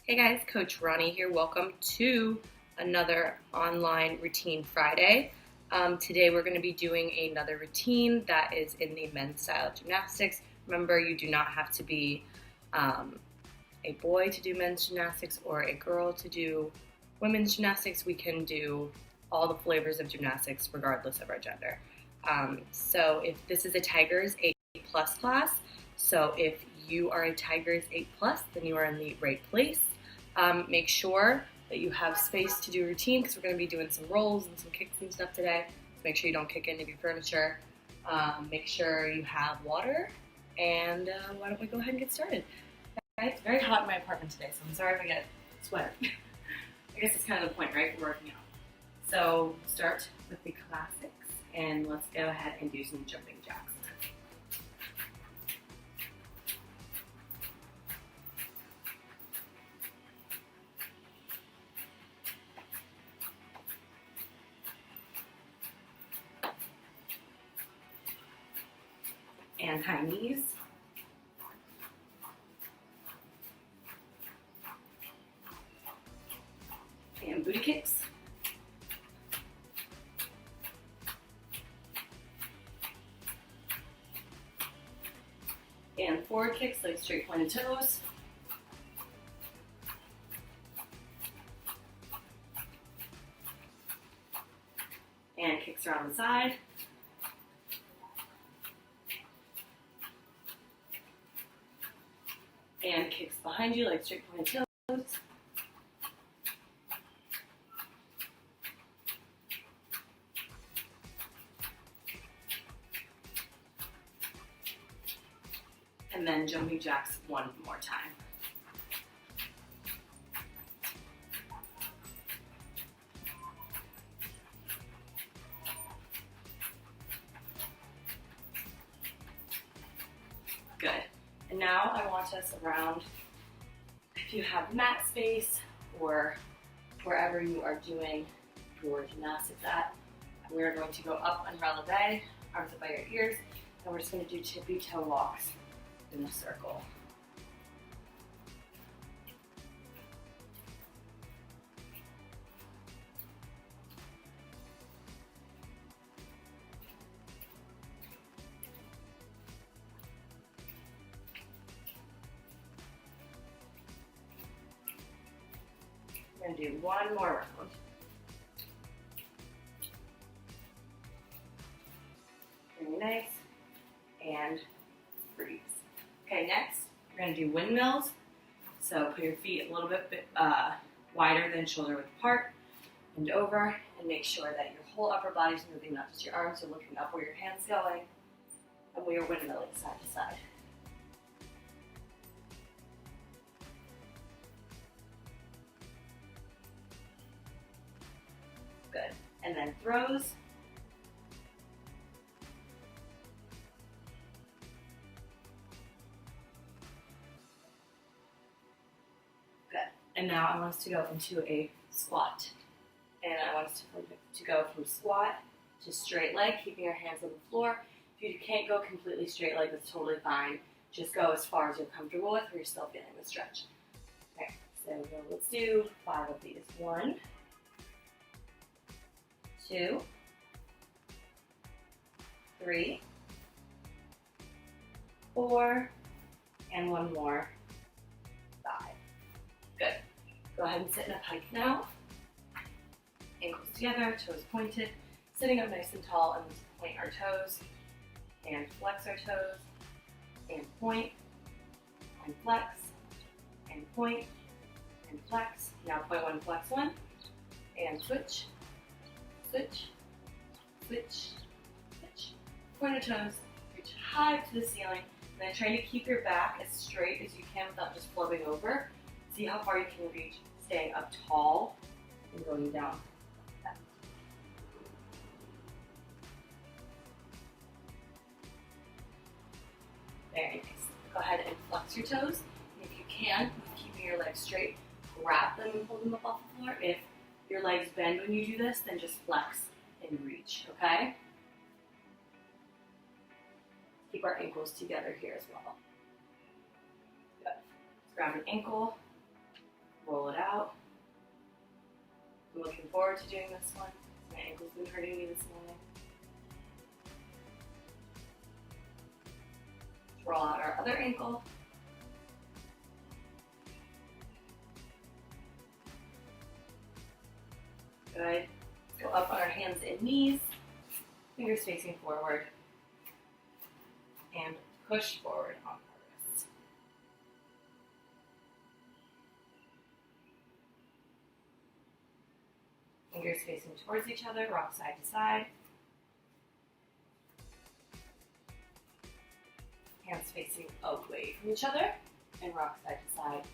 Hey guys, Coach Ronnie here. Welcome to another online routine Friday. Today we're going to be doing another routine that is in the men's style of gymnastics. Remember, you do not have to be a boy to do men's gymnastics or a girl to do women's gymnastics. We can do all the flavors of gymnastics regardless of our gender. So if this is a Tigers 8 plus class, so if you are a Tigers 8 plus, then you are in the right place. Make sure that you have space to do routine because we're going to be doing some rolls and some kicks and stuff today. Make sure you don't kick into your furniture. Make sure you have water. And why don't we go ahead and get started? Okay, it's very hot in my apartment today, so I'm sorry if I get sweaty. I guess that's kind of the point, right? We're working out. So start with the classics, and let's go ahead and do some jumping jacks. And high knees. And booty kicks. And forward kicks, like straight pointed toes. And kicks around the side. And kicks behind you like straight pointed toes. And then jumping jacks one more time. Good. And now I want us around, if you have mat space or wherever you are doing your gymnastics at, we're going to go up and releve, arms up by your ears, and we're just going to do tippy toe walks in a circle. We're going to do one more round. Very nice. And freeze. Okay, next, we're going to do windmills. So put your feet a little bit wider than shoulder width apart. Bend over and make sure that your whole upper body's moving, not just your arms. You're looking up where your hand's going. And we are windmilling side to side. Good. And then throws. Good. And now I want us to go into a squat. And I want us to go from squat to straight leg, keeping your hands on the floor. If you can't go completely straight leg, that's totally fine. Just go as far as you're comfortable with, or you're still feeling the stretch. Okay, so let's do 5 of these. 1, 2, 3, 4, and one more. 5. Good. Go ahead and sit in a pike now. Ankles together, toes pointed, sitting up nice and tall, and let's point our toes and flex our toes and point and flex and point and flex. Now point 1, flex 1, and switch, switch, switch, switch. Point your toes, reach high to the ceiling, and then try to keep your back as straight as you can without just flubbing over. See how far you can reach, staying up tall and going down. Very nice. Go ahead and flex your toes. And if you can, keeping your legs straight, grab them and pull them up off the floor. If your legs bend when you do this, then just flex and reach, okay? Keep our ankles together here as well. Good. Let's grab an ankle, roll it out. I'm looking forward to doing this one. My ankle's been hurting me this morning. Roll out our other ankle. Good. Go up on our hands and knees, fingers facing forward, and push forward on our wrists. Fingers facing towards each other, rock side to side. Hands facing away from each other, and rock side to side.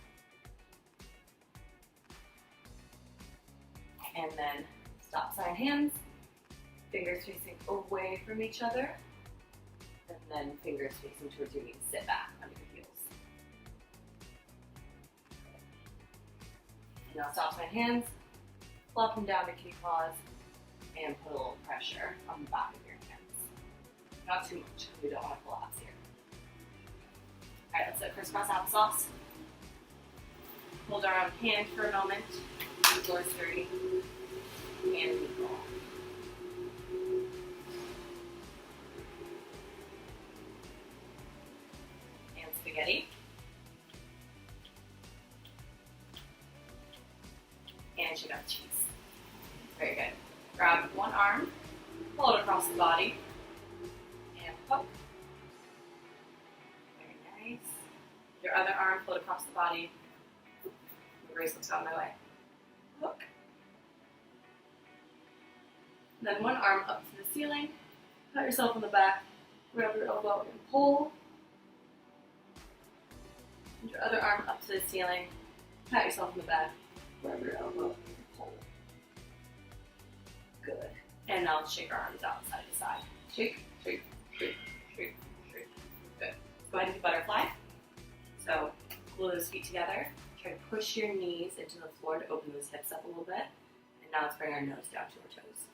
And then stop sign hands, fingers facing away from each other, and then fingers facing towards your knees. Sit back under your heels. And now stop sign hands, flop them down to kitty paws, and put a little pressure on the back of your hands. Not too much, we don't want to collapse here. All right, let's do crisscross applesauce. Hold our hand for a moment. Floor sturdy. And roll. And spaghetti. And cheddar cheese. Very good. Grab one arm, pull it across the body, and hook. Very nice. Your other arm, pull it across the body. The brace looks out my way. Hook. Then one arm up to the ceiling, pat yourself on the back, grab your elbow and pull. And your other arm up to the ceiling, pat yourself on the back, grab your elbow and pull. Good. And now let's shake our arms out side to side. Shake, shake, shake, shake, shake. Good. Go ahead and do butterfly. So glue those feet together. Try to push your knees into the floor to open those hips up a little bit. And now let's bring our nose down to our toes.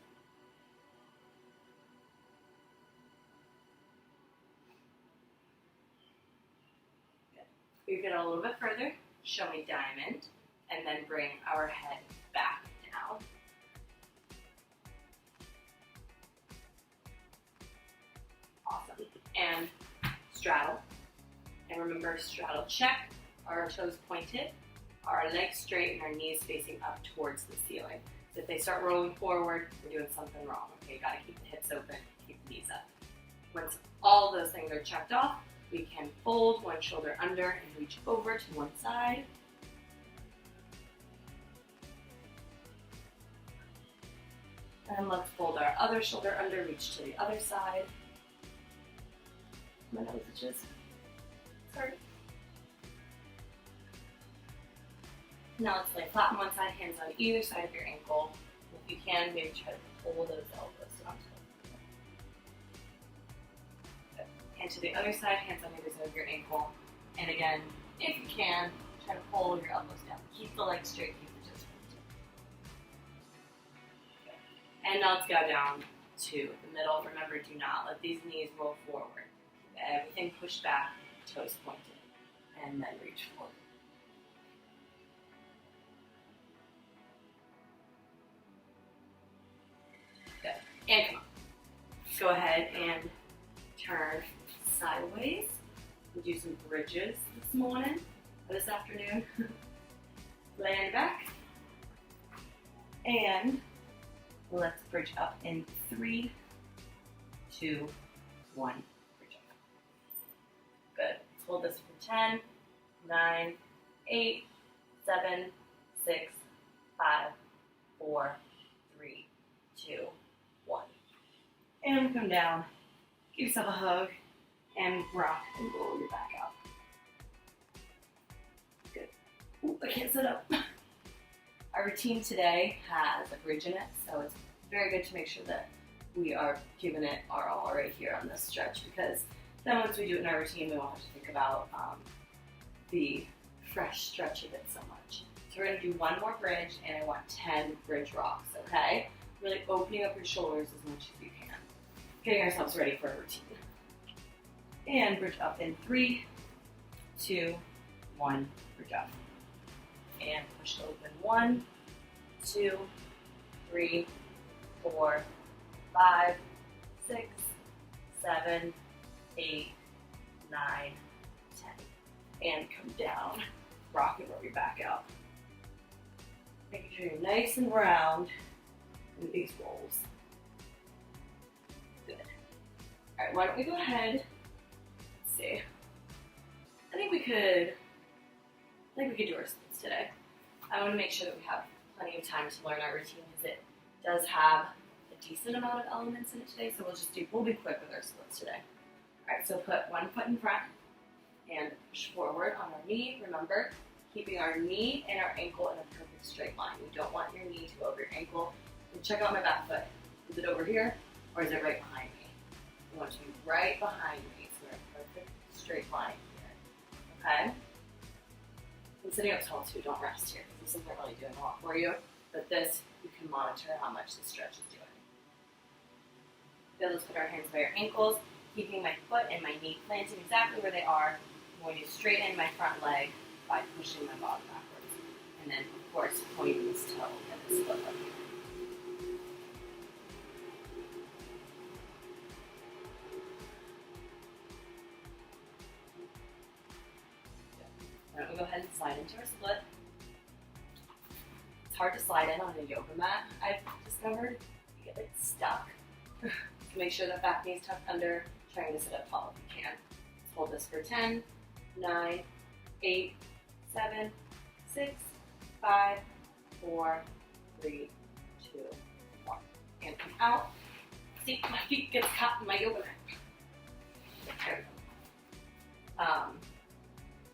You're going to a little bit further, show me diamond, and then bring our head back down. Awesome. And straddle. And remember, straddle check, our toes pointed, our legs straight, and our knees facing up towards the ceiling. So if they start rolling forward, we're doing something wrong. Okay, you got to keep the hips open, keep the knees up. Once all those things are checked off, we can fold one shoulder under and reach over to one side. And let's fold our other shoulder under, reach to the other side. My nose itches. Sorry. Now let's lay flat on one side, hands on either side of your ankle. If you can, maybe try to pull those elbows down. And to the other side, hands on either side of your ankle. And again, if you can, try to pull your elbows down. Keep the legs straight, keep the toes pointed. And now let's go down to the middle. Remember, do not let these knees roll forward. Keep everything pushed back, toes pointed, and then reach forward. Good. And come on. Go ahead and turn sideways. We'll do some bridges this morning, or this afternoon. Lay on your back. And let's bridge up in 3, 2, 1. Bridge up. Good. Let's hold this for 10, 9, 8, 7, 6, 5, 4, 3, 2, 1. And come down. Give yourself a hug and rock and roll your back out. Good. Ooh, I can't sit up. Our routine today has a bridge in it, so it's very good to make sure that we are giving it our all right here on this stretch, because then once we do it in our routine, we won't have to think about the fresh stretch of it so much. So we're going to do one more bridge, and I want 10 bridge rocks, okay? Really opening up your shoulders as much as you can. Getting ourselves ready for a routine. And bridge up in 3, 2, 1, bridge up. And push it open. 1, 2, 3, 4, 5, 6, 7, 8, 9, 10. And come down, rock and roll your back out. Making sure you're nice and round in these rolls. Good. All right, why don't we go ahead, let's see. I think we could do our splits today. I want to make sure that we have plenty of time to learn our routine because it does have a decent amount of elements in it today, so we'll be quick with our splits today. All right, so put one foot in front and push forward on our knee. Remember, keeping our knee and our ankle in a perfect straight line. You don't want your knee to go over your ankle. And check out my back foot. Is it over here or is it right behind me? I want it to be right behind me, so we're in a perfect straight line here. Okay? And sitting up tall too, don't rest here. This isn't really doing a lot for you, but this, you can monitor how much the stretch is doing. Then let's put our hands by our ankles, keeping my foot and my knee planted exactly where they are. I'm going to straighten my front leg by pushing my bottom backwards. And then, of course, pointing this toe and this foot up here. Why don't we go ahead and slide into our split. It's hard to slide in on a yoga mat, I've discovered. You get like stuck. So make sure that back knee is tucked under, trying to sit up tall if you can. Let's hold this for 10, 9, 8, 7, 6, 5, 4, 3, 2, 1. And come out. See, my feet get caught in my yoga mat. There we go.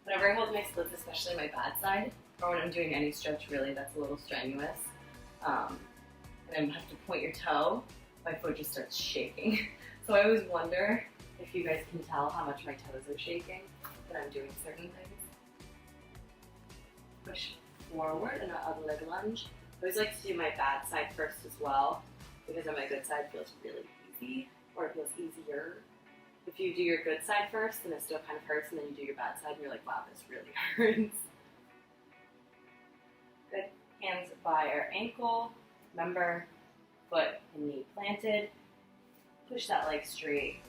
Whenever I hold my splits, especially my bad side, or when I'm doing any stretch really that's a little strenuous, and I have to point your toe, my foot just starts shaking. So I always wonder if you guys can tell how much my toes are shaking when I'm doing certain things. Push forward in an other leg lunge. I always like to do my bad side first as well, because on my good side feels really easy, or it feels easier. If you do your good side first, then it still kind of hurts, and then you do your bad side, and you're like, wow, this really hurts. Good. Hands by our ankle. Remember, foot and knee planted. Push that leg straight.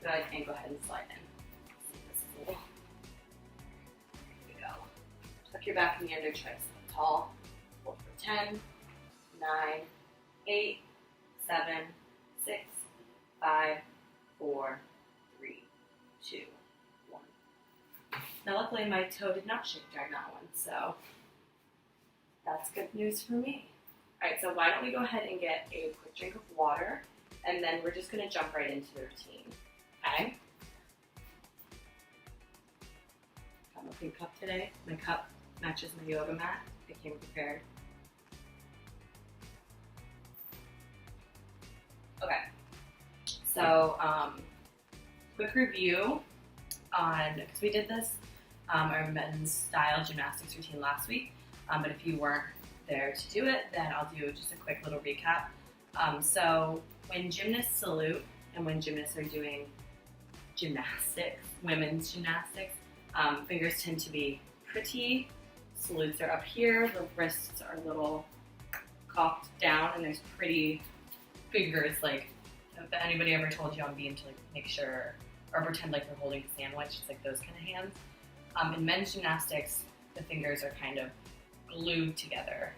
Good, and go ahead and slide in. See, this is a little. There we go. Tuck your back knee under, try to sit tall. Hold for 10, 9, 8, 7, 6, 5, 4, 3, 2, 1. Now luckily my toe did not shake during that one, so that's good news for me. Alright, so why don't we go ahead and get a quick drink of water, and then we're just going to jump right into the routine. Okay? Got my pink cup today. My cup matches my yoga mat. I came prepared. Okay, so quick review on, because we did this, our men's style gymnastics routine last week, but if you weren't there to do it, then I'll do just a quick little recap. So when gymnasts salute and when gymnasts are doing gymnastics, women's gymnastics, fingers tend to be pretty. Salutes are up here, the wrists are a little cocked down, and there's pretty fingers, like, if anybody ever told you on beam to like make sure or pretend like you're holding a sandwich, it's like those kind of hands. In men's gymnastics, the fingers are kind of glued together,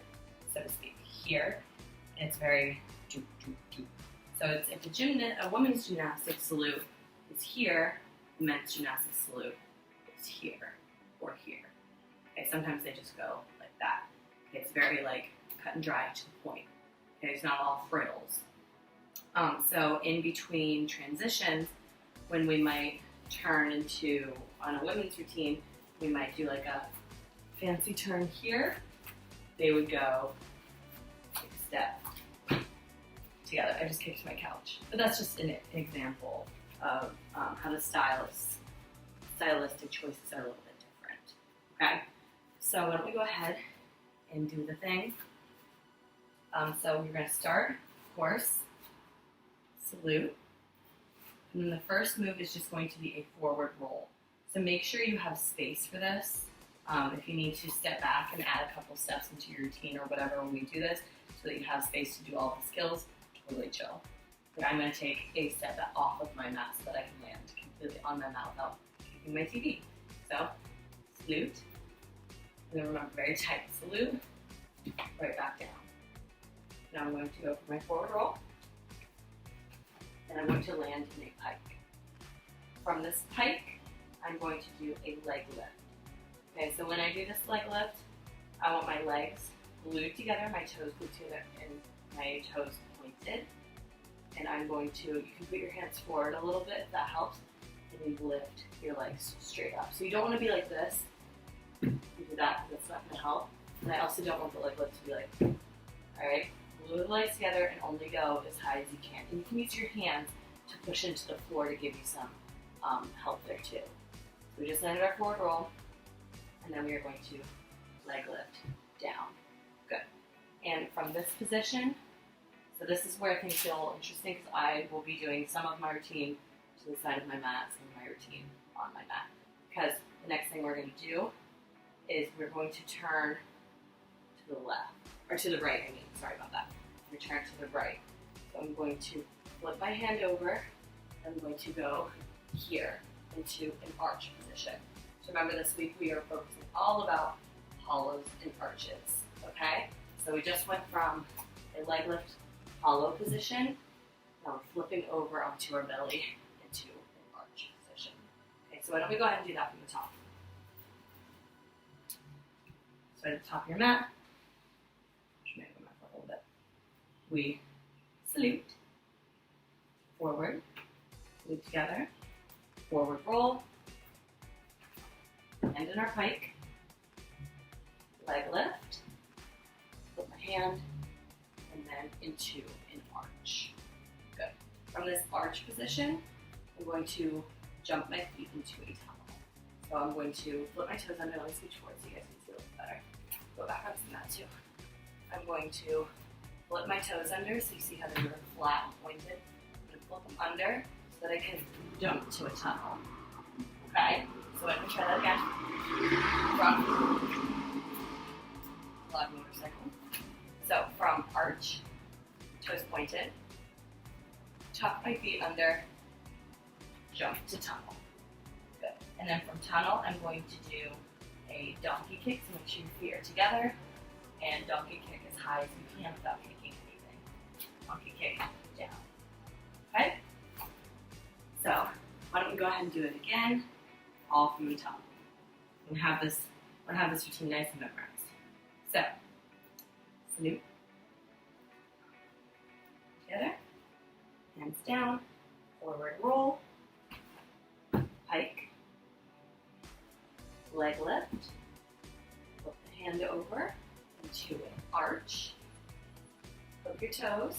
so to speak, here, and it's very doop, doop, doop. So it's if a women's gymnastics salute is here, the men's gymnastics salute is here or here. Okay, sometimes they just go like that. Okay, it's very like cut and dry to the point. Okay, it's not all frills. So in between transitions, when we might turn into, on a women's routine, we might do like a fancy turn here. They would go like step together. I just kicked my couch. But that's just an example of how the stylistic choices are a little bit different. Okay, so why don't we go ahead and do the thing. So we're going to start, of course, salute, And then the first move is just going to be a forward roll. So make sure you have space for this. If you need to step back and add a couple steps into your routine or whatever when we do this, so that you have space to do all the skills, totally chill. But I'm going to take a step off of my mat so that I can land completely on my mat without kicking my TV. So, salute. And then remember, very tight salute. Right back down. Now I'm going to go for my forward roll. And I'm going to land in a pike. From this pike, I'm going to do a leg lift. Okay, so when I do this leg lift, I want my legs glued together, my toes glued together, and my toes pointed. And I'm going to, you can put your hands forward a little bit if that helps, and you lift your legs straight up. So you don't want to be like this. You do that, that's not going to help. And I also don't want the leg lift to be like, alright, glue the legs together and only go as high as you can. And you can use your hands to push into the floor to give you some help there too. So we just landed our forward roll, and then we are going to leg lift down. Good. And from this position, so this is where things get a little interesting because I will be doing some of my routine to the side of my mat, some of my routine on my mat. Because the next thing we're going to do is we're going to turn to the left, or to the right, I mean, sorry about that. Return to the right. So I'm going to flip my hand over, I'm going to go here into an arch position. So remember this week we are focusing all about hollows and arches, okay? So we just went from a leg lift hollow position, now we're flipping over onto our belly into an arch position. Okay, so why don't we go ahead and do that from the top. So at the top of your mat, push my mat for a little bit. We salute, forward, glute together, forward roll, hand in our pike, leg lift, flip my hand, and then into an arch. Good. From this arch position, I'm going to jump my feet into a tunnel. So I'm going to flip my toes under, let me scooch forward so you guys can see a little better. Go back onto the mat too. I'm going to flip my toes under so you see how they're really flat and pointed. I'm going to flip them under so that I can jump to a tunnel. Okay? So let me try that again. From loud motorcycle. So from arch, toes pointed, tuck my feet under, jump to tunnel. Good. And then from tunnel, I'm going to do a donkey kick, so make sure your feet are together, and donkey kick as high as you can without kicking anything. Donkey kick down. Okay? So why don't we go ahead and do it again, all from the top. We're gonna have this routine nice and memorized. So, salute, together, hands down, forward roll, pike, leg lift, flip the hand over into an arch, flip your toes,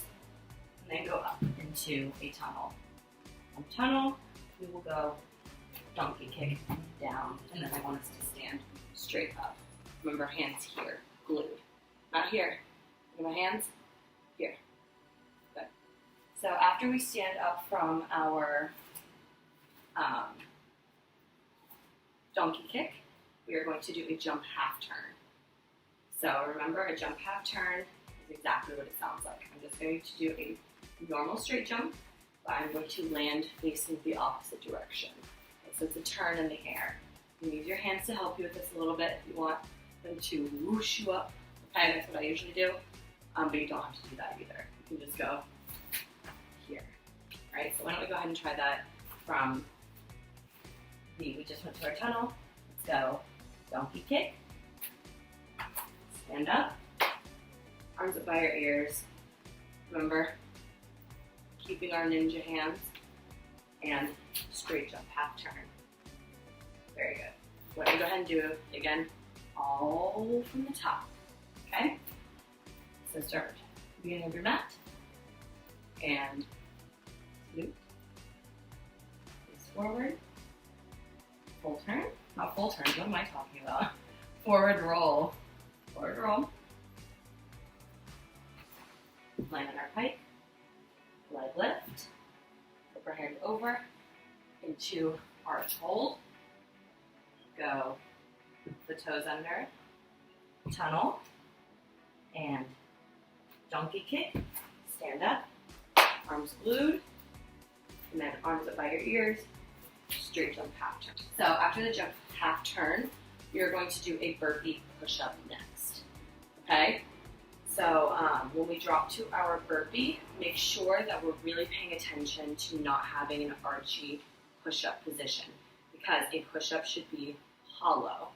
and then go up into a tunnel. From tunnel, we will go donkey kick down, and then I want us to stand straight up. Remember, hands here, glued. Not here. Look at my hands. Here. Good. So after we stand up from our donkey kick, we are going to do a jump half turn. So remember, a jump half turn is exactly what it sounds like. I'm just going to do a normal straight jump, but I'm going to land facing the opposite direction. Okay, so it's a turn in the air. You can use your hands to help you with this a little bit if you want them to whoosh you up. Okay, that's what I usually do, but you don't have to do that either. You can just go here. All right, so why don't we go ahead and try that from we just went to our tunnel. Let's go donkey kick, stand up, arms up by your ears. Remember, keeping our ninja hands, and straight jump, half turn. Very good. Why don't we go ahead and do it again, all from the top, okay? So start at the beginning of your mat, and salute, face forward, full turn, not full turn, what am I talking about? Forward roll, land on our pike, leg lift, Flip our hand over into arch hold. Go the toes under, tunnel, and donkey kick. Stand up, arms glued, and then arms up by your ears, straight jump half turn. So after the jump half turn, you're going to do a burpee push-up next, okay? So when we drop to our burpee, make sure that we're really paying attention to not having an archy push-up position, because a push-up should be hollow,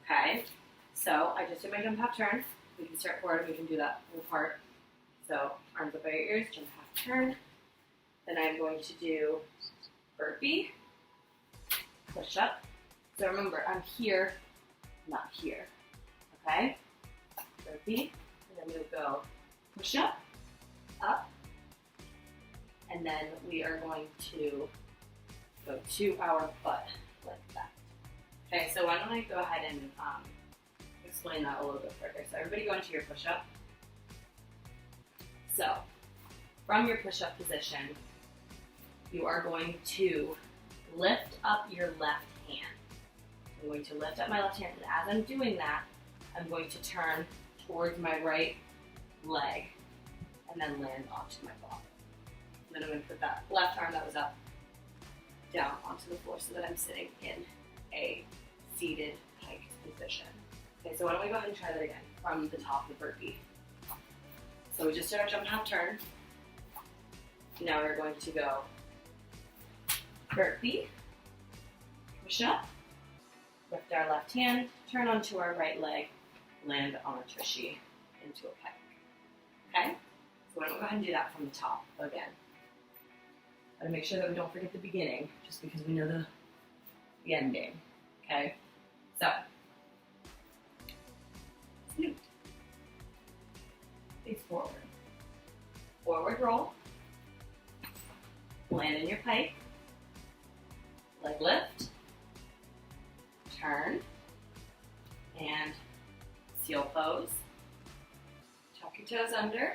okay? So I just did my jump half turn. We can start forward and we can do that full part. So arms up by your ears, jump half turn. Then I'm going to do burpee, push up. So remember, I'm here, not here, okay? Burpee, and then we'll go push up, and then we are going to go to our butt like that. Okay, so why don't I go ahead and explain that a little bit further. So everybody go into your push-up. So from your push-up position, you are going to lift up your left hand. I'm going to lift up my left hand, and as I'm doing that, I'm going to turn towards my right leg and then land onto my bottom. And then I'm going to put that left arm that was up down onto the floor so that I'm sitting in a seated pike position. Okay, so why don't we go ahead and try that again from the top of the burpee. So we just did our jump half turn. Now we're going to go burpee, push up, lift our left hand, turn onto our right leg, land on a tushy into a pike. Okay? So why don't we go ahead and do that from the top again. Gotta make sure that we don't forget the beginning, just because we know the ending. Okay? So, snoot. Face forward. Forward roll. Land in your pike. Leg lift. Turn. And seal pose. Tuck your toes under.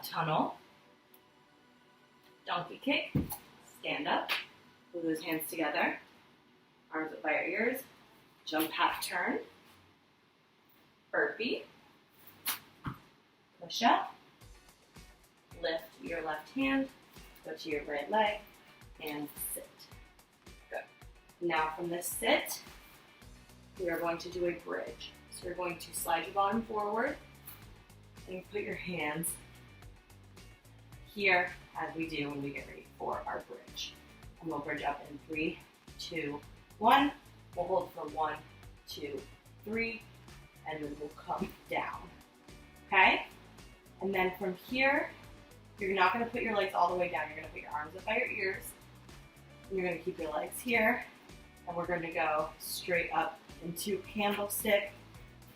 Tunnel. Donkey kick. Stand up. Pull those hands together. Arms up by your ears. Jump half turn. Burpee. Push up. Lift your left hand. Go to your right leg. And sit. Good. Now from this sit, we are going to do a bridge. So you're going to slide your bottom forward and put your hands here as we do when we get ready for our bridge. And we'll bridge up in 3, 2, 1. We'll hold for 1, 2, 3, and then we'll come down. Okay? And then from here, you're not going to put your legs all the way down. You're going to put your arms up by your ears. And you're going to keep your legs here. And we're going to go straight up into candlestick,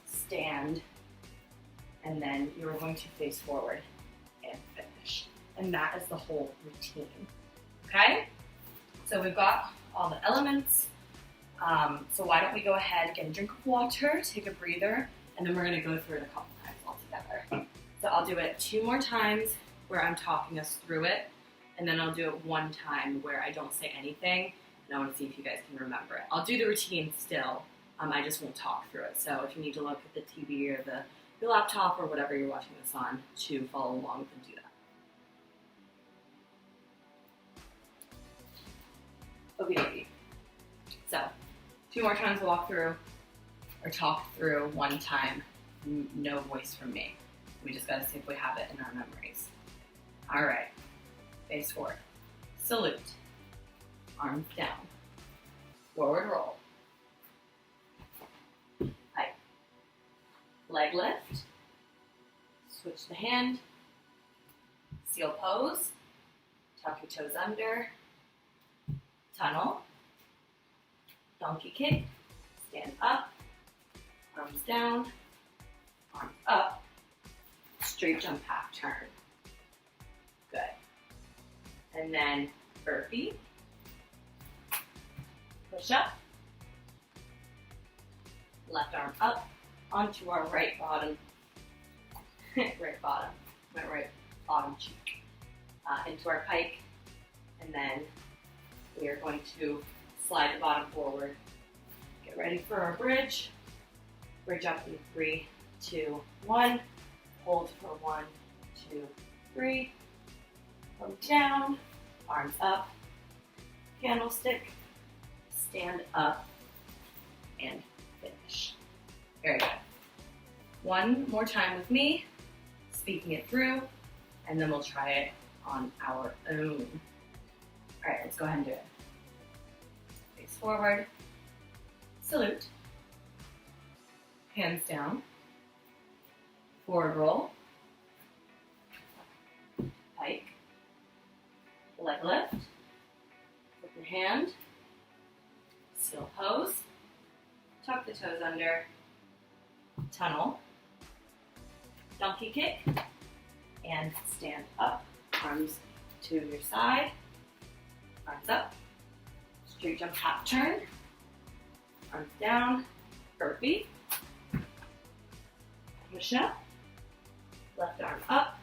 stand, and then you're going to face forward and finish. And that is the whole routine. Okay? So we've got all the elements. So why don't we go ahead, get a drink of water, take a breather, and then we're going to go through it a couple times all together. So I'll do it 2 more times where I'm talking us through it, and then I'll do it 1 time where I don't say anything, and I want to see if you guys can remember it. I'll do the routine still, I just won't talk through it. So if you need to look at the TV or your laptop or whatever you're watching this on to follow along, then do that. Okay. So 2 more times to walk through or talk through 1 time. No voice from me. We just gotta see if we have it in our memories. All right. Face forward. Salute. Arms down. Forward roll. Pike. Leg lift. Switch the hand. Seal pose. Tuck your toes under. Tunnel. Donkey kick. Stand up. Arms down. Arms up. Straight jump half turn. Good. And then burpee. Push up. Left arm up onto our right bottom. Right bottom. My right bottom cheek. Into our pike. and then we are going to slide the bottom forward. Get ready for our bridge. Bridge up in 3, 2, 1. Hold for 1, 2, 3. Come down, arms up, candlestick, stand up, and finish. Very good. One more time with me, speaking it through, and then we'll try it on our own. All right, let's go ahead and do it. Face forward, salute, hands down, forward roll, pike, leg lift, flip your hand, seal pose, tuck the toes under, tunnel, donkey kick, and stand up, arms to your side, arms up, straight jump half turn, arms down, burpee, push up, left arm up,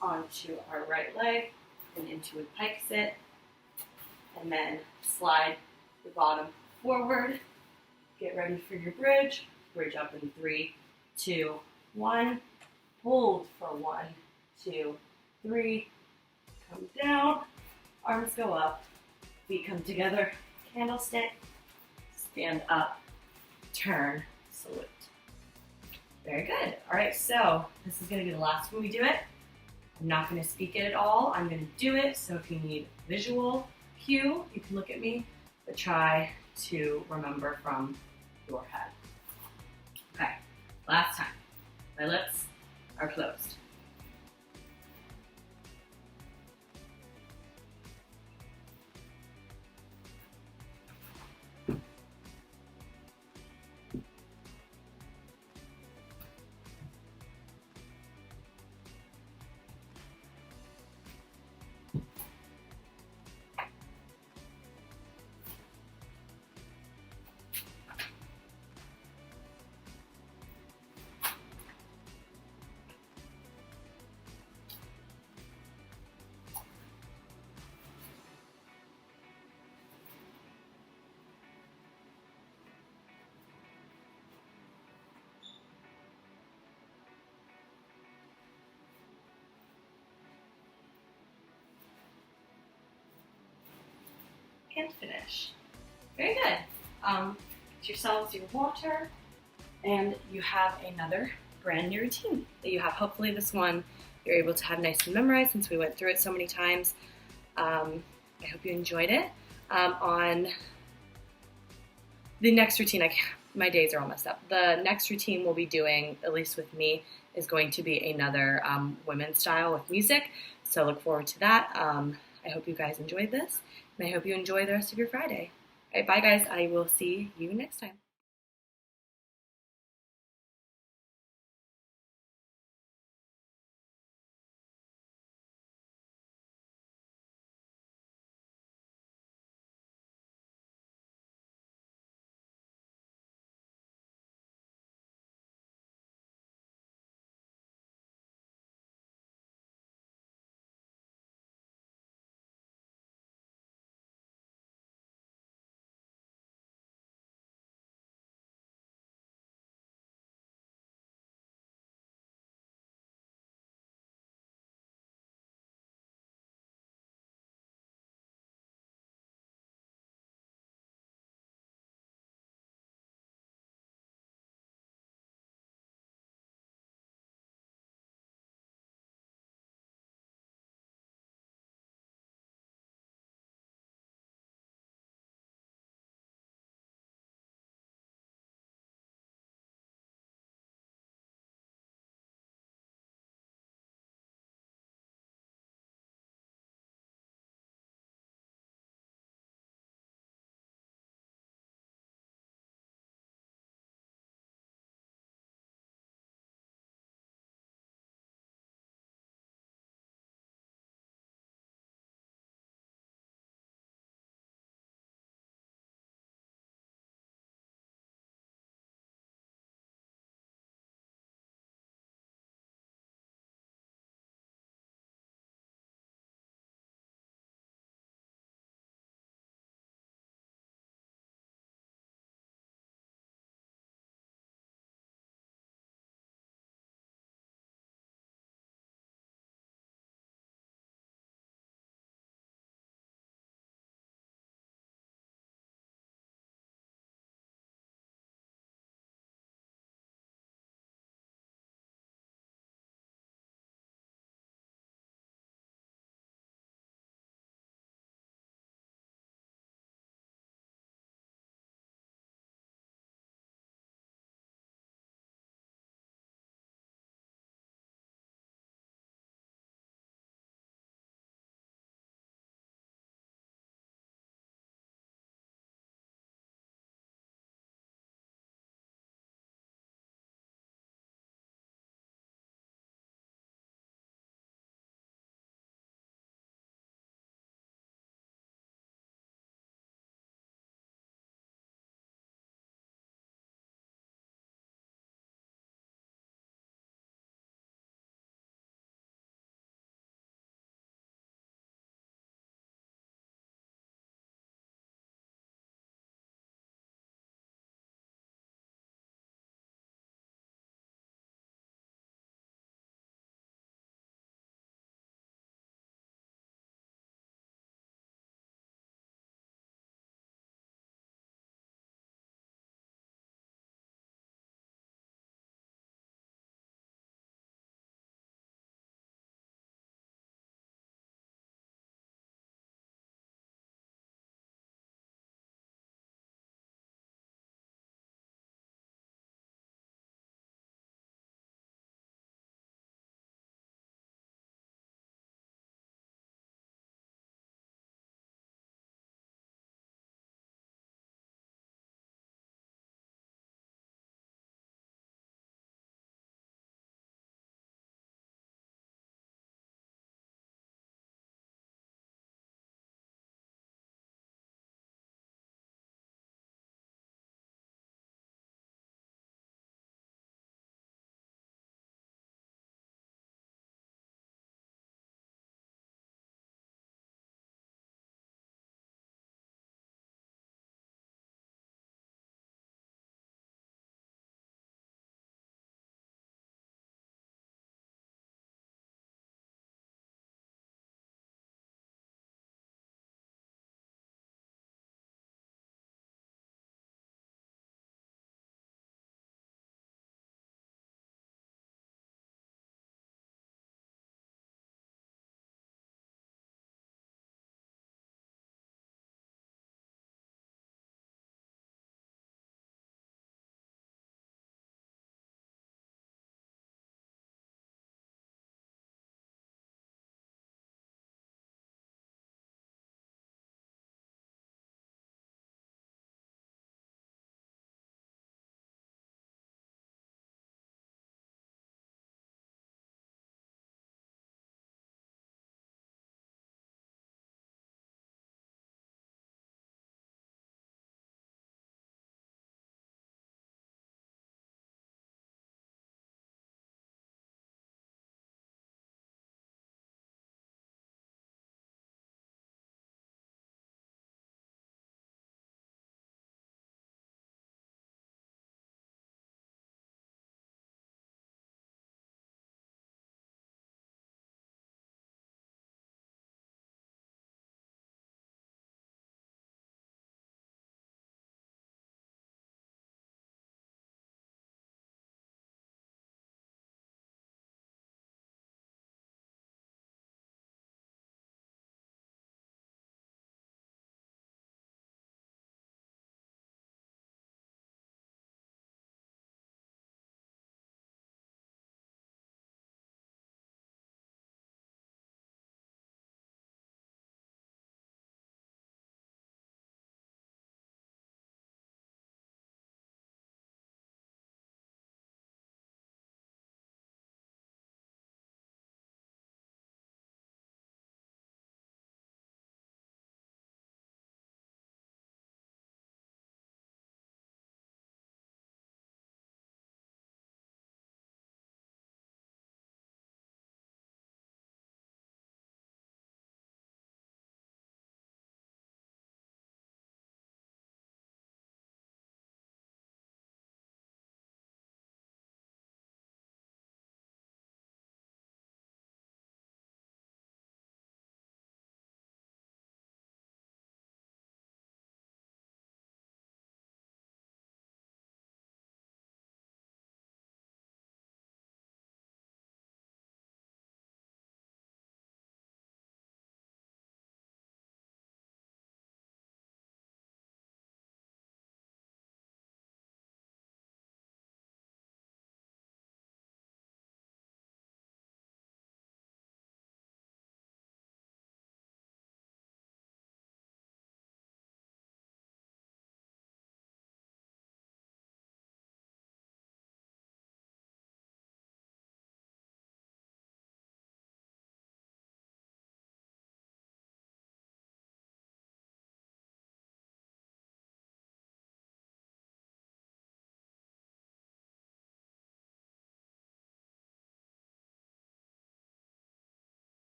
onto our right leg, and into a pike sit, and then slide the bottom forward, get ready for your bridge, bridge up in 3, 2, 1, hold for 1, 2, 3, come down, arms go up, feet come together, candlestick, stand up, turn, salute. Very good. All right, so this is gonna be the last one we do it. I'm not gonna speak it at all, I'm gonna do it, so if you need visual cue, you can look at me, but try to remember from your head. Okay, last time. My lips are closed. And finish. Very good. Get yourselves your water, and you have another brand new routine that you have. Hopefully this one you're able to have nice and memorized since we went through it so many times. I hope you enjoyed it. On the next routine, my days are all messed up. The next routine we'll be doing, at least with me, is going to be another women's style with music. So look forward to that. I hope you guys enjoyed this, and I hope you enjoy the rest of your Friday. All right, bye guys. I will see you next time.